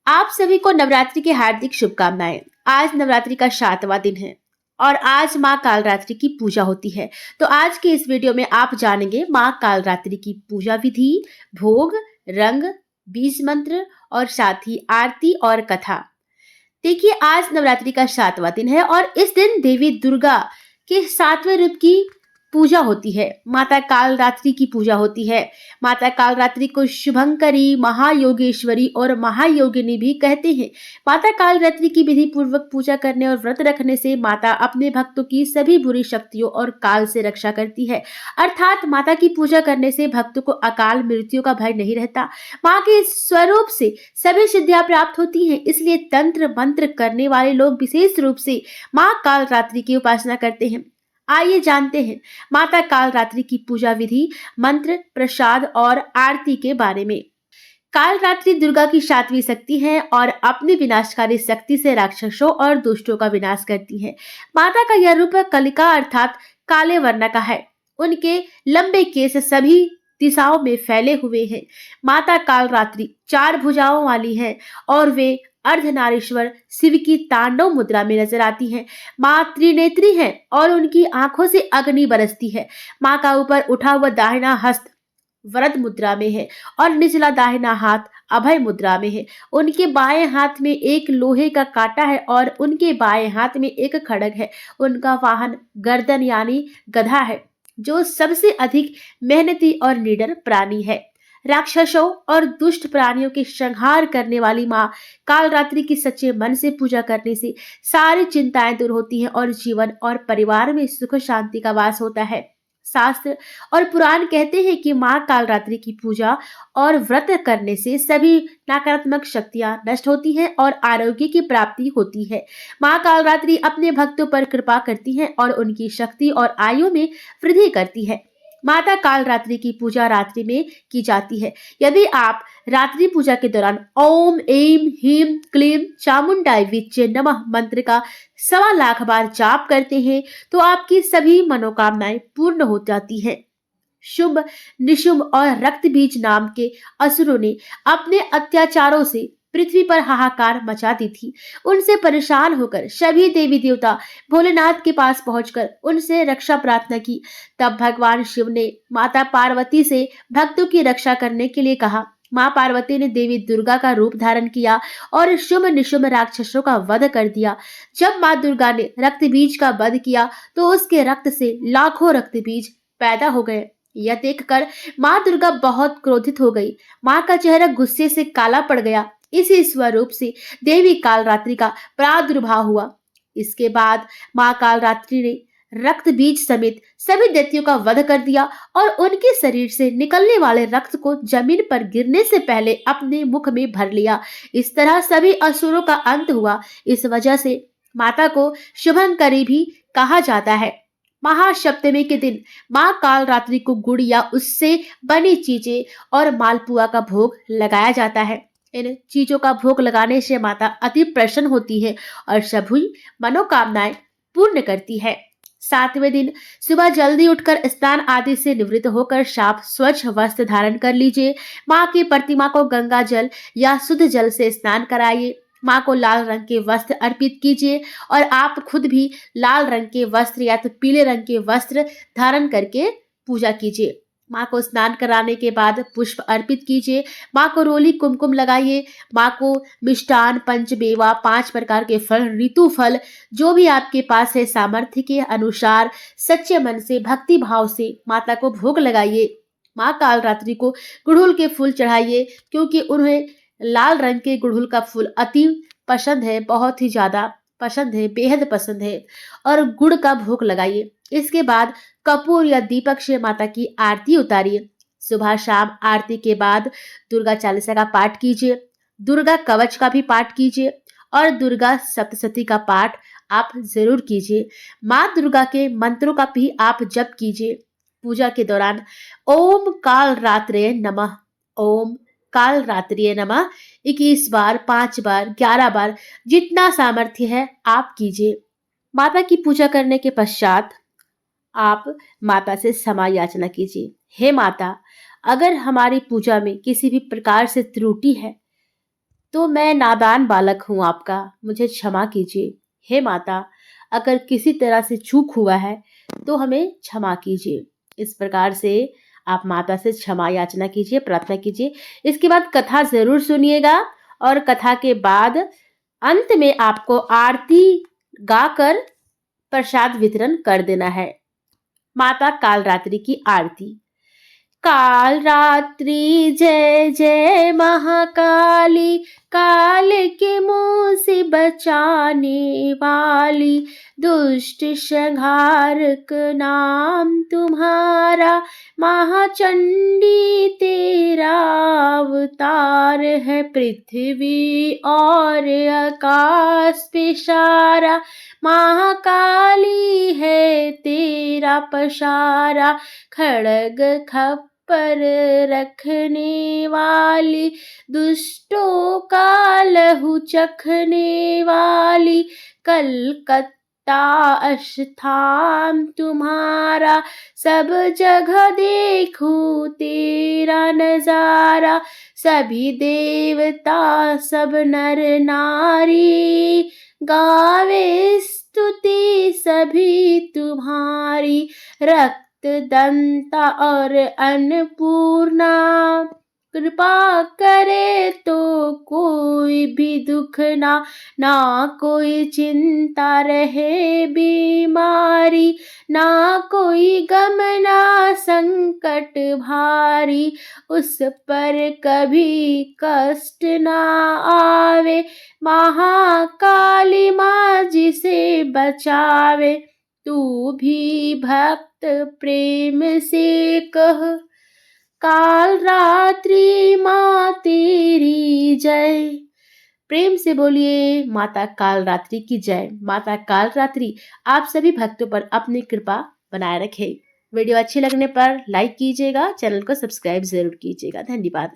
आप सभी को नवरात्रि की हार्दिक शुभकामनाएं। आज नवरात्रि का 7वां दिन है और आज माँ कालरात्रि की पूजा होती है। तो आज के इस वीडियो में आप जानेंगे माँ कालरात्रि की पूजा विधि, भोग, रंग, बीज मंत्र और साथ ही आरती और कथा। देखिए, आज नवरात्रि का 7वां दिन है और इस दिन देवी दुर्गा के 7वें रूप की पूजा होती है। माता कालरात्रि की पूजा होती है। माता कालरात्रि को शुभंकरी, महायोगेश्वरी और महायोगिनी भी कहते हैं। माता कालरात्रि की विधि पूर्वक पूजा करने और व्रत रखने से माता अपने भक्तों की सभी बुरी शक्तियों और काल से रक्षा करती है। अर्थात माता की पूजा करने से भक्तों को अकाल मृत्यु का भय नहीं रहता। माँ के स्वरूप से सभी सिद्धियां प्राप्त होती हैं। इसलिए तंत्र मंत्र करने वाले लोग विशेष रूप से माँ कालरात्रि की उपासना करते हैं। आइए जानते हैं माता कालरात्रि की पूजा विधि, मंत्र, प्रसाद और आरती के बारे में। कालरात्रि दुर्गा की 7वीं शक्ति है और अपनी विनाशकारी शक्ति से राक्षसों और दुष्टों का विनाश करती है। माता का यह रूप कलिका अर्थात काले वर्ण का है। उनके लंबे केस सभी दिशाओं में फैले हुए हैं। माता कालरात्रि 4 भुजाओं वाली है और वे अर्धनारीश्वर शिव की तांडव मुद्रा में नजर आती हैं। माँ त्रिनेत्री हैं और उनकी आंखों से अग्नि बरसती है। माँ का ऊपर उठा हुआ दाहिना हस्त वरद मुद्रा में है और निचला दाहिना हाथ अभय मुद्रा में है। उनके बाएं हाथ में एक लोहे का कांटा है और उनके बाएं हाथ में एक खड्ग है। उनका वाहन गर्दन यानी गधा है, जो सबसे अधिक मेहनती और निडर प्राणी है। राक्षसों और दुष्ट प्राणियों के संहार करने वाली माँ कालरात्रि की सच्चे मन से पूजा करने से सारी चिंताएं दूर होती हैं और जीवन और परिवार में सुख शांति का वास होता है। शास्त्र और पुराण कहते हैं कि माँ कालरात्रि की पूजा और व्रत करने से सभी नकारात्मक शक्तियां नष्ट होती हैं और आरोग्य की प्राप्ति होती है। माँ कालरात्रि अपने भक्तों पर कृपा करती हैं और उनकी शक्ति और आयु में वृद्धि करती है। माता कालरात्रि की पूजा रात्रि में की जाती है। यदि आप रात्रि पूजा के दौरान ओम ऐं ह्रीं क्लीं चामुंडाय विच्चे नमः मंत्र का 1.25 लाख बार जाप करते हैं तो आपकी सभी मनोकामनाएं पूर्ण हो जाती हैं। शुंभ, निशुंभ और रक्त बीज नाम के असुरों ने अपने अत्याचारों से पृथ्वी पर हाहाकार मचा दी थी। उनसे परेशान होकर सभी देवी देवता भोलेनाथ के पास पहुंचकर उनसे रक्षा प्रार्थना की। तब भगवान शिव ने माता पार्वती से भक्तों की रक्षा करने के लिए कहा। माँ पार्वती ने देवी दुर्गा का रूप धारण किया और शुंभ निशुंभ राक्षसों का वध कर दिया। जब माँ दुर्गा ने रक्त बीज का वध किया तो उसके रक्त से लाखों रक्त बीज पैदा हो गए। यह देखकर माँ दुर्गा बहुत क्रोधित हो गई। माँ का चेहरा गुस्से से काला पड़ गया। इसी स्वरूप से देवी कालरात्रि का प्रादुर्भाव हुआ। इसके बाद माँ कालरात्रि ने रक्त बीज समेत सभी दैत्यों का वध कर दिया और उनके शरीर से निकलने वाले रक्त को जमीन पर गिरने से पहले अपने मुख में भर लिया। इस तरह सभी असुरों का अंत हुआ। इस वजह से माता को शुभंकरी भी कहा जाता है। महासप्तमी के दिन माँ कालरात्रि को गुड़ या उससे बनी चीजें और मालपुआ का भोग लगाया जाता है। इन चीजों का भोग लगाने से माता अति प्रसन्न होती है और सभी मनोकामनाएं पूर्ण करती है। 7वें दिन सुबह जल्दी उठकर स्नान आदि से निवृत्त होकर साफ स्वच्छ वस्त्र धारण कर लीजिए। माँ की प्रतिमा को गंगा जल या शुद्ध जल से स्नान कराइए। माँ को लाल रंग के वस्त्र अर्पित कीजिए और आप खुद भी लाल रंग के वस्त्र या तो पीले रंग के वस्त्र धारण करके पूजा कीजिए। माँ को स्नान कराने के बाद पुष्प अर्पित कीजिए। माँ को रोली कुमकुम लगाइए। माँ को मिष्टान, पंचमेवा, 5 प्रकार के फल, ऋतु फल जो भी आपके पास है सामर्थ्य के अनुसार सच्चे मन से भक्ति भाव से माता को भोग लगाइए। माँ कालरात्रि को गुड़हल के फूल चढ़ाइए क्योंकि उन्हें लाल रंग के गुड़हल का फूल अति पसंद है, बहुत ही ज्यादा पसंद है, बेहद पसंद है। और गुड़ का भोग लगाइए। इसके बाद कपूर या दीपक से माता की आरती उतारिए। सुबह शाम आरती के बाद दुर्गा चालीसा का पाठ कीजिए। दुर्गा कवच का भी पाठ कीजिए और दुर्गा सप्तशती का पाठ आप जरूर कीजिए। माँ दुर्गा के मंत्रों का भी आप जप कीजिए। पूजा के दौरान ओम कालरात्रे नमः, ओम कालरात्रि नमः 21 बार, 5 बार, 11 बार जितना सामर्थ्य है आप कीजिए। माता की पूजा करने के पश्चात आप माता से क्षमा याचना कीजिए। हे माता, अगर हमारी पूजा में किसी भी प्रकार से त्रुटि है तो मैं नादान बालक हूँ आपका, मुझे क्षमा कीजिए। हे माता, अगर किसी तरह से चूक हुआ है तो हमें क्षमा कीजिए। इस प्रकार से आप माता से क्षमा याचना कीजिए, प्रार्थना कीजिए। इसके बाद कथा ज़रूर सुनिएगा और कथा के बाद अंत में आपको आरती गाकर प्रसाद वितरण कर देना है। माता कालरात्रि की आरती। काल रात्रि जय जय महाकाली, काल के मुंह से बचाने वाली, दुष्ट संहारक नाम तुम्हारा, महाचंडी तेरा अवतार है। पृथ्वी और आकाश पे सारा, महाकाली है तेरा पसारा। खड़ग खप्पर रखने वाली, दुष्टों का लहू चखने वाली, कलकत्ता अस्थान तुम्हारा, सब जगह देखूं तेरा नजारा। सभी देवता सब नर नारी, गावे स्तुति सभी तुम्हारी। रक्त दंता और अन्नपूर्णा, कृपा करे तो कोई भी दुख ना कोई चिंता रहे बीमारी, ना कोई गम ना संकट भारी, उस पर कभी कष्ट ना आवे। महाकाली माँ जिसे बचावे, तू भी भक्त प्रेम से कह, काल रात्रि माँ तेरी जय। प्रेम से बोलिए माता कालरात्रि की जय। माता कालरात्रि आप सभी भक्तों पर अपनी कृपा बनाए रखे। वीडियो अच्छी लगने पर लाइक कीजिएगा, चैनल को सब्सक्राइब जरूर कीजिएगा। धन्यवाद।